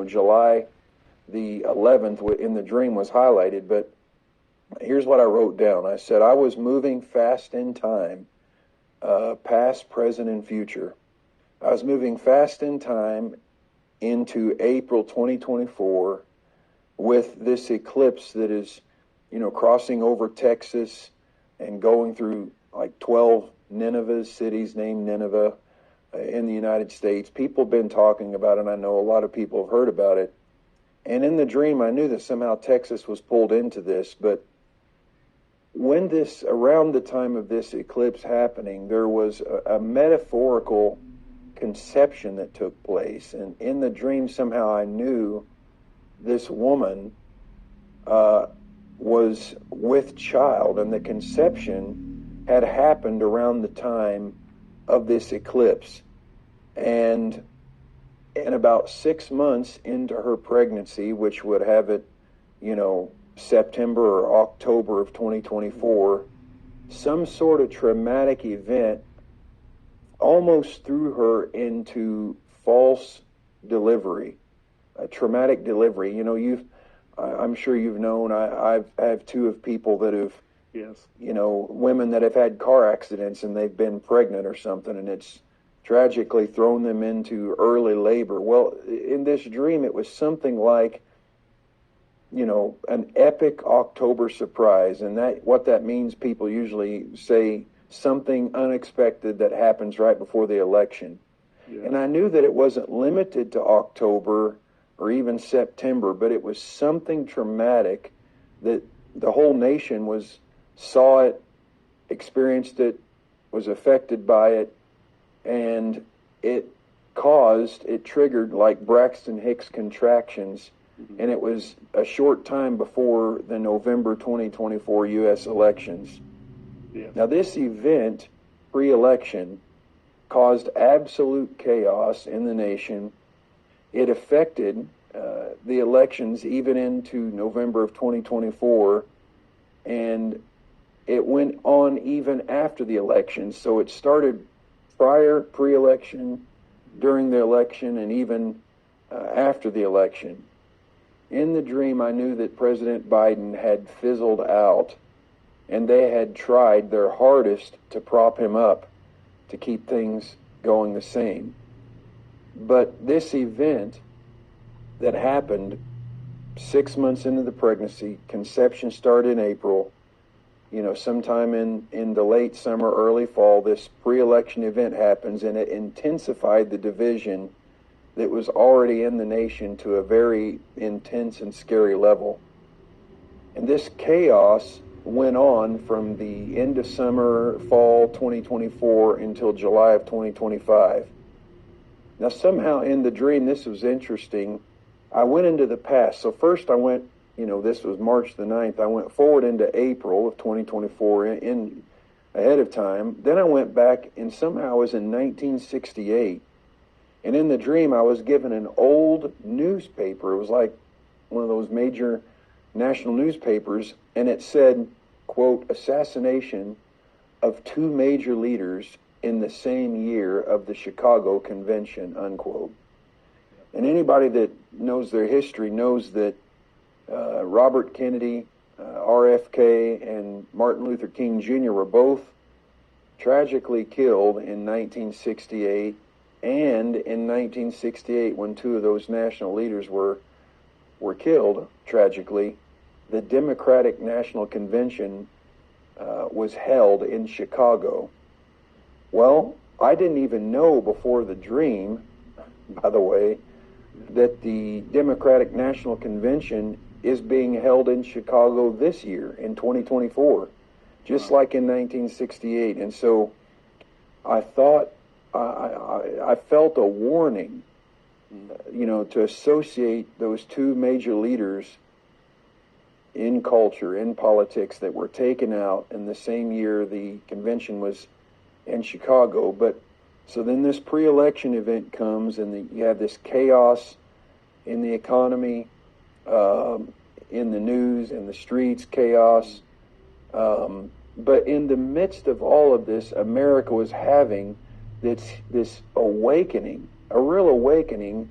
July the 11th in the dream was highlighted, but here's what I wrote down. I said, I was moving fast in time, past, present, and future. I was moving fast in time into April 2024 with this eclipse that is, crossing over Texas and going through like 12 Nineveh cities named Nineveh in the United States. People have been talking about it, and I know a lot of people have heard about it. And in the dream, I knew that somehow Texas was pulled into this, but around the time of this eclipse happening, there was a metaphorical conception that took place. And in the dream, somehow I knew this woman was with child, and the conception had happened around the time of this eclipse. And about 6 months into her pregnancy, which would have it, September or October of 2024, some sort of traumatic event almost threw her into false delivery, a traumatic delivery. I'm sure you've known, I have two of people that have, yes, women that have had car accidents and they've been pregnant or something, and it's tragically thrown them into early labor. Well, in this dream, it was something like, an epic October surprise. And what that means, people usually say something unexpected that happens right before the election. Yeah. And I knew that it wasn't limited to October or even September, but it was something traumatic that the whole nation saw it, experienced it, was affected by it, and it triggered like Braxton Hicks contractions. And it was a short time before the November 2024 U.S. elections. Yes. Now, this event, pre-election, caused absolute chaos in the nation. It affected the elections even into November of 2024, and it went on even after the election. So it started pre-election, during the election, and even after the election. In the dream, I knew that President Biden had fizzled out, and they had tried their hardest to prop him up to keep things going the same. But this event that happened 6 months into the pregnancy, conception started in April, sometime in the late summer, early fall, this pre-election event happens, and it intensified the division that was already in the nation to a very intense and scary level. And this chaos went on from the end of summer, fall 2024 until July of 2025. Now, somehow in the dream, this was interesting. I went into the past. So first I went, this was March the 9th. I went forward into April of 2024 in ahead of time. Then I went back, and somehow I was in 1968. And in the dream, I was given an old newspaper. It was like one of those major national newspapers, and it said, quote, assassination of two major leaders in the same year of the Chicago Convention, unquote. And anybody that knows their history knows that Robert Kennedy, RFK, and Martin Luther King Jr. were both tragically killed in 1968. And in 1968, when two of those national leaders were killed, tragically, the Democratic National Convention was held in Chicago. Well, I didn't even know before the dream, by the way, that the Democratic National Convention is being held in Chicago this year, in 2024, just like in 1968. And so I thought, I felt a warning, to associate those two major leaders in culture, in politics, that were taken out in the same year the convention was in Chicago. But so then this pre-election event comes, and you have this chaos in the economy, in the news, in the streets, chaos. But in the midst of all of this, America was having this awakening, a real awakening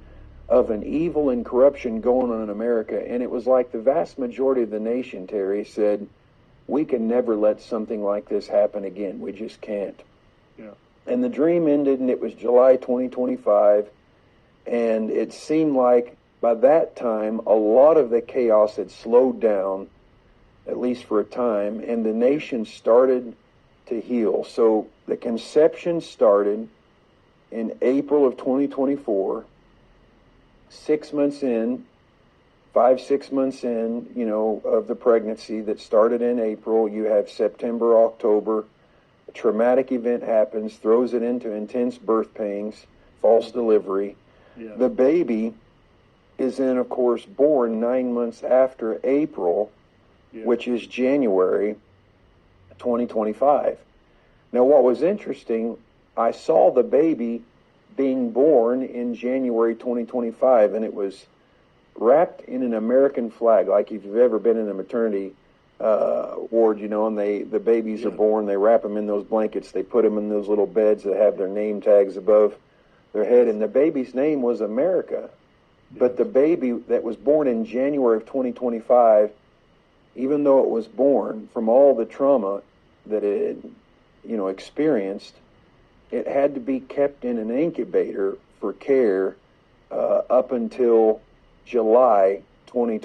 of an evil and corruption going on in America. And it was like the vast majority of the nation, Terry, said, we can never let something like this happen again. We just can't. Yeah. And the dream ended, and it was July 2025. And it seemed like by that time, a lot of the chaos had slowed down, at least for a time, and the nation started to heal. So the conception started in April of 2024. 6 months in, 6 months in, of the pregnancy that started in April, you have September, October, a traumatic event happens, throws it into intense birth pains, false delivery. Yeah. The baby is then, of course, born 9 months after April, which is January 2025. Now, what was interesting, I saw the baby being born in January 2025, and it was wrapped in an American flag. Like if you've ever been in a maternity ward, and the babies are born, they wrap them in those blankets, they put them in those little beds that have their name tags above their head, and the baby's name was America. But the baby that was born in January of 2025, even though it was born from all the trauma that it had, experienced, it had to be kept in an incubator for care up until July 2020.